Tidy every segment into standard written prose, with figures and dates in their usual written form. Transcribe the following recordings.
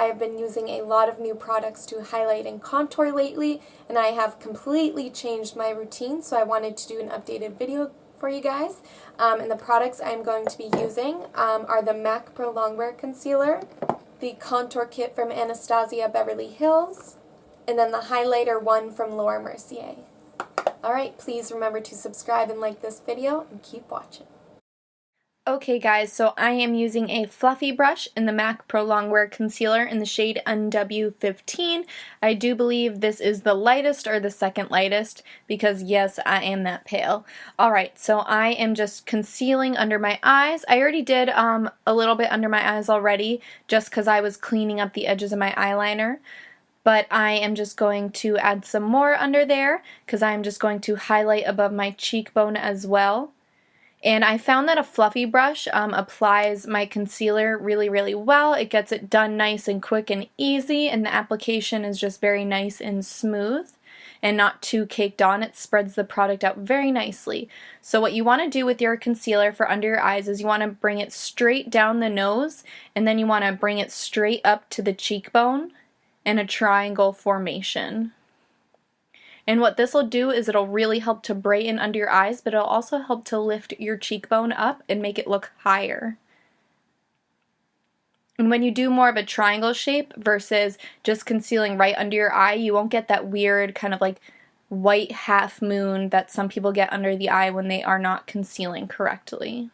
I have been using a lot of new products to highlight and contour lately, and I have completely changed my routine, so I wanted to do an updated video for you guys. And the products I'm going to be using are the m.a.c Pro Longwear Concealer, the Contour Kit from Anastasia Beverly Hills, and then the Highlighter one from Mercier. Alright, please remember to subscribe and like this video, and keep watching. Okay guys, so I am using a fluffy brush in the m.a.c Pro Longwear Concealer in the shade NW15. I do believe this is the lightest or the second lightest because yes, I am that pale. Alright, so I am just concealing under my eyes. I already did a little bit under my eyes already just because I was cleaning up the edges of my eyeliner. But I am just going to add some more under there because I'm just going to highlight above my cheekbone as well. And I found that a fluffy brush applies my concealer really, really well. It gets it done nice and quick and easy, and the application is just very nice and smooth and not too caked on. It spreads the product out very nicely. So what you want to do with your concealer for under your eyes is you want to bring it straight down the nose, and then you want to bring it straight up to the cheekbone in a triangle formation. And what this will do is it'll really help to brighten under your eyes, but it'll also help to lift your cheekbone up and make it look higher. And when you do more of a triangle shape versus just concealing right under your eye, you won't get that weird kind of like white half moon that some people get under the eye when they are not concealing correctly.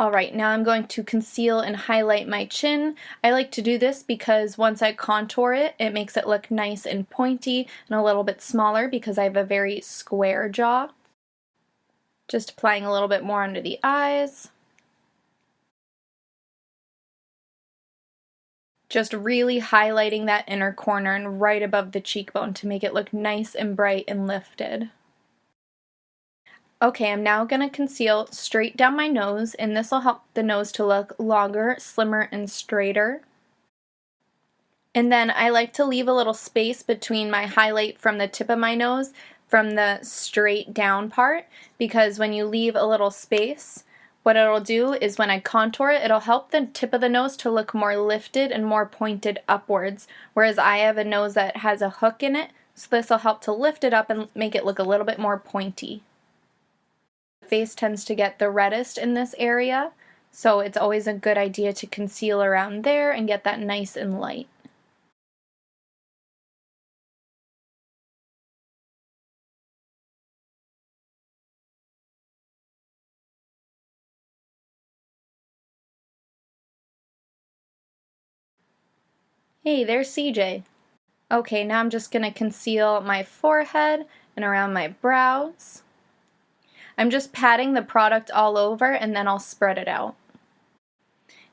Alright, now I'm going to conceal and highlight my chin. I like to do this because once I contour it, it makes it look nice and pointy and a little bit smaller because I have a very square jaw. Just applying a little bit more under the eyes. Just really highlighting that inner corner and right above the cheekbone to make it look nice and bright and lifted. Okay, I'm now going to conceal straight down my nose, and this will help the nose to look longer, slimmer, and straighter. And then I like to leave a little space between my highlight from the tip of my nose from the straight down part, because when you leave a little space, what it'll do is when I contour it, it'll help the tip of the nose to look more lifted and more pointed upwards, whereas I have a nose that has a hook in it, so this will help to lift it up and make it look a little bit more pointy. Face tends to get the reddest in this area, so it's always a good idea to conceal around there and get that nice and light. Hey, there's CJ. Okay, now I'm just going to conceal my forehead and around my brows. I'm just patting the product all over and then I'll spread it out.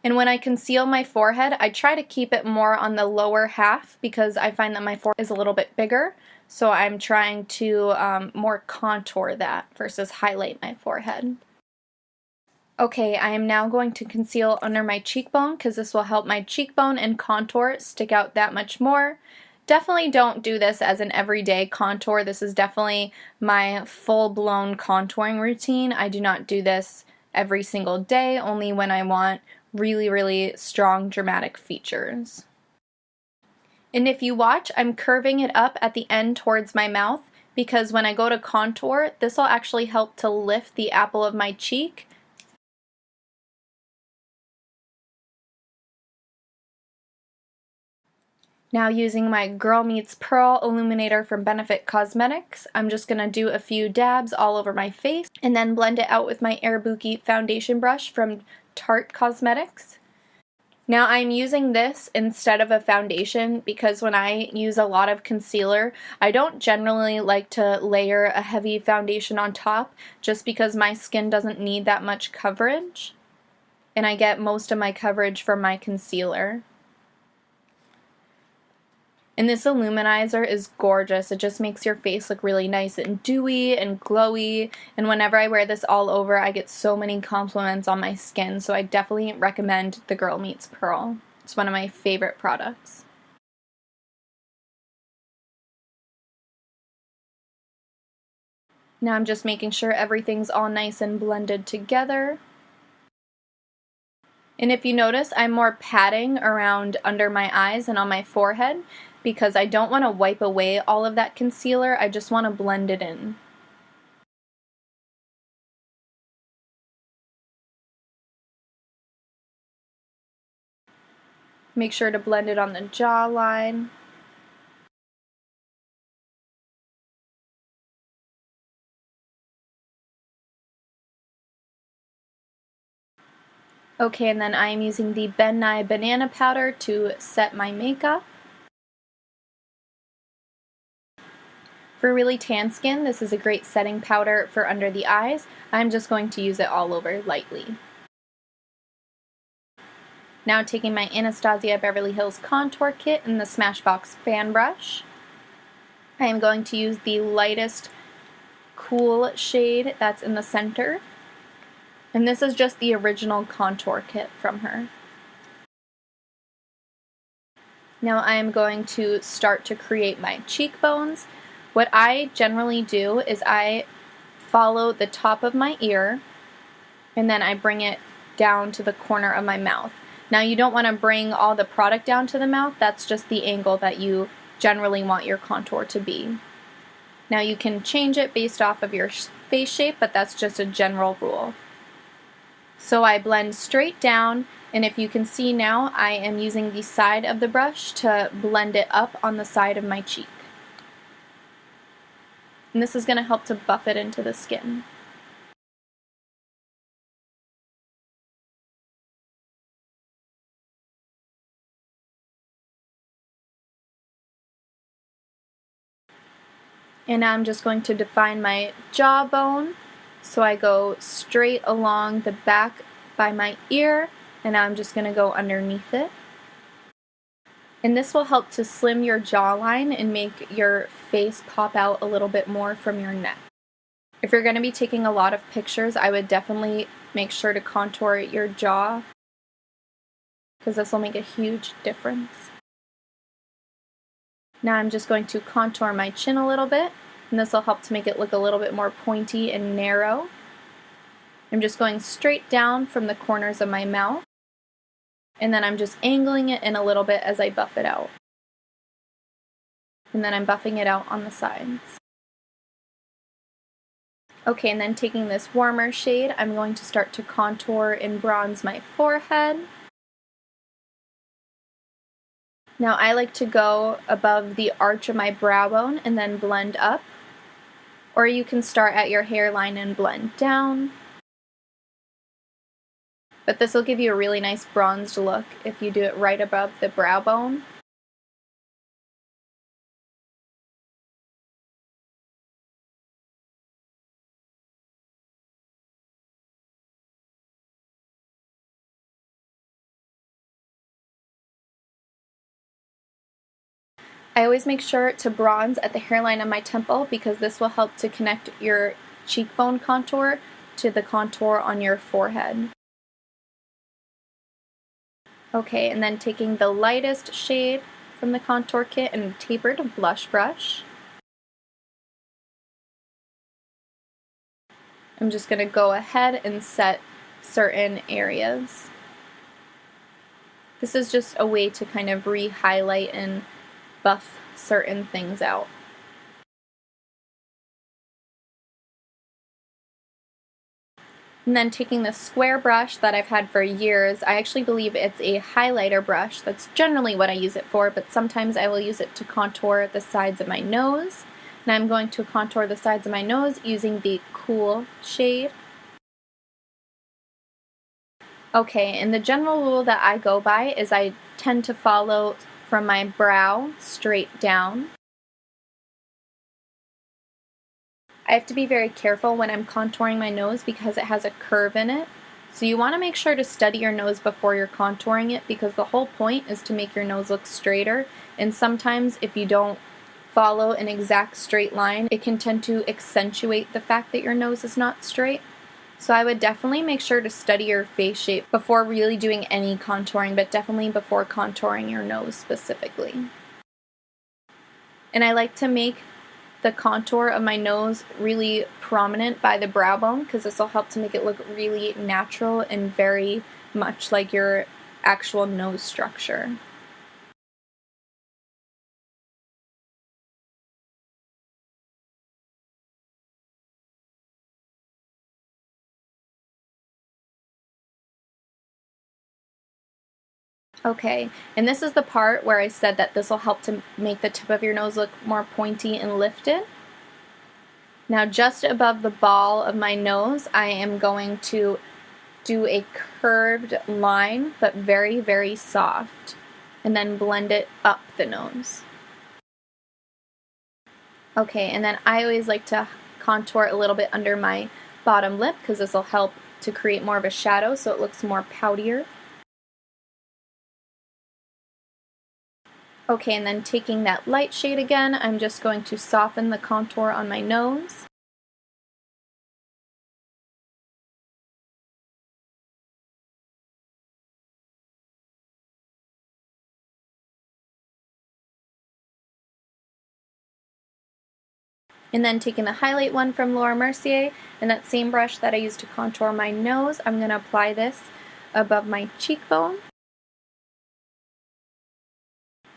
And when I conceal my forehead, I try to keep it more on the lower half because I find that my forehead is a little bit bigger. So I'm trying to more contour that versus highlight my forehead. Okay, I am now going to conceal under my cheekbone because this will help my cheekbone and contour stick out that much more. Definitely don't do this as an everyday contour. This is definitely my full-blown contouring routine. I do not do this every single day, only when I want really, really strong dramatic features. And if you watch, I'm curving it up at the end towards my mouth because when I go to contour, this will actually help to lift the apple of my cheek. Now using my Girl Meets Pearl Illuminator from Benefit Cosmetics, I'm just going to do a few dabs all over my face and then blend it out with my Air Buki foundation brush from Tarte Cosmetics. Now I'm using this instead of a foundation because when I use a lot of concealer, I don't generally like to layer a heavy foundation on top just because my skin doesn't need that much coverage and I get most of my coverage from my concealer. And this illuminizer is gorgeous. It just makes your face look really nice and dewy and glowy. And whenever I wear this all over, I get so many compliments on my skin. So I definitely recommend the Girl Meets Pearl. It's one of my favorite products. Now I'm just making sure everything's all nice and blended together. And if you notice, I'm more patting around under my eyes and on my forehead because I don't want to wipe away all of that concealer, I just want to blend it in. Make sure to blend it on the jawline. Okay, and then I'm using the Nye Banana Powder to set my makeup. For really tan skin, this is a great setting powder for under the eyes. I'm just going to use it all over lightly. Now taking my Anastasia Beverly Hills Contour Kit in the Smashbox fan brush, I am going to use the lightest cool shade that's in the center. And this is just the original contour kit from her. Now I am going to start to create my cheekbones. What I generally do is I follow the top of my ear and then I bring it down to the corner of my mouth. Now you don't want to bring all the product down to the mouth, that's just the angle that you generally want your contour to be. Now you can change it based off of your face shape, but that's just a general rule. So I blend straight down, and if you can see now, I am using the side of the brush to blend it up on the side of my cheek. And this is going to help to buff it into the skin. And now I'm just going to define my jawbone. So I go straight along the back by my ear, and now I'm just going to go underneath it. And this will help to slim your jawline and make your face pop out a little bit more from your neck. If you're going to be taking a lot of pictures, I would definitely make sure to contour your jaw because this will make a huge difference. Now I'm just going to contour my chin a little bit, and this will help to make it look a little bit more pointy and narrow. I'm just going straight down from the corners of my mouth, and then I'm just angling it in a little bit as I buff it out. And then I'm buffing it out on the sides. Okay, and then taking this warmer shade, I'm going to start to contour and bronze my forehead. Now I like to go above the arch of my brow bone and then blend up. Or you can start at your hairline and blend down. But this will give you a really nice bronzed look if you do it right above the brow bone. I always make sure to bronze at the hairline of my temple because this will help to connect your cheekbone contour to the contour on your forehead. Okay, and then taking the lightest shade from the contour kit and tapered blush brush. I'm just going to go ahead and set certain areas. This is just a way to kind of re-highlight and buff certain things out. And then taking the square brush that I've had for years, I actually believe it's a highlighter brush. That's generally what I use it for, but sometimes I will use it to contour the sides of my nose. And I'm going to contour the sides of my nose using the cool shade. Okay, and the general rule that I go by is I tend to follow from my brow straight down. I have to be very careful when I'm contouring my nose because it has a curve in it. So you want to make sure to study your nose before you're contouring it because the whole point is to make your nose look straighter. And sometimes if you don't follow an exact straight line, it can tend to accentuate the fact that your nose is not straight. So I would definitely make sure to study your face shape before really doing any contouring, but definitely before contouring your nose specifically. And I like to make the contour of my nose really prominent by the brow bone because this will help to make it look really natural and very much like your actual nose structure. Okay, and this is the part where I said that this will help to make the tip of your nose look more pointy and lifted. Now just above the ball of my nose, I am going to do a curved line, but very, very soft, and then blend it up the nose. Okay, and then I always like to contour a little bit under my bottom lip because this will help to create more of a shadow so it looks more poutier. Okay, and then taking that light shade again, I'm just going to soften the contour on my nose. And then taking the highlight one from Mercier, and that same brush that I used to contour my nose, I'm going to apply this above my cheekbone.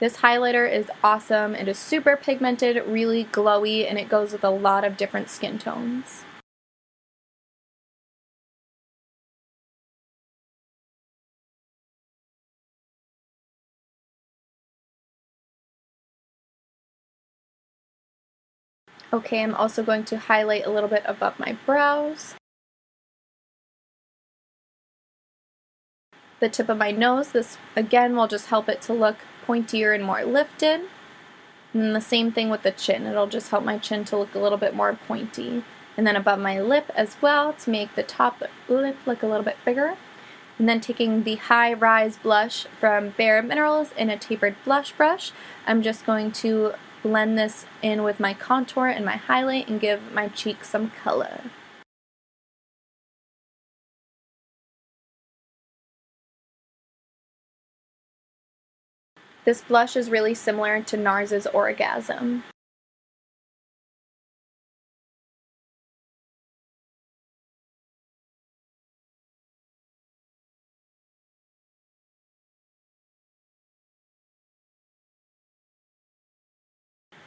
This highlighter is awesome. It is super pigmented, really glowy, and it goes with a lot of different skin tones. Okay, I'm also going to highlight a little bit above my brows. The tip of my nose, this again will just help it to look pointier and more lifted. And then the same thing with the chin, it'll just help my chin to look a little bit more pointy. And then above my lip as well to make the top lip look a little bit bigger. And then taking the High Rise blush from Bare Minerals in a tapered blush brush, I'm just going to blend this in with my contour and my highlight and give my cheeks some color. This blush is really similar to NARS's Orgasm.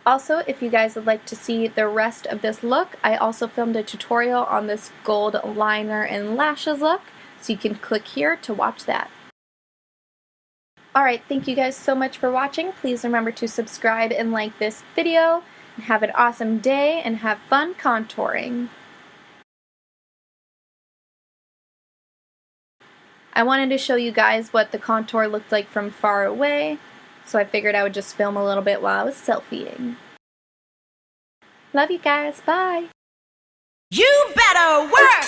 Also, if you guys would like to see the rest of this look, I also filmed a tutorial on this gold liner and lashes look, so you can click here to watch that. Alright, thank you guys so much for watching. Please remember to subscribe and like this video. And have an awesome day and have fun contouring. I wanted to show you guys what the contour looked like from far away, so I figured I would just film a little bit while I was selfieing. Love you guys, bye! You better work!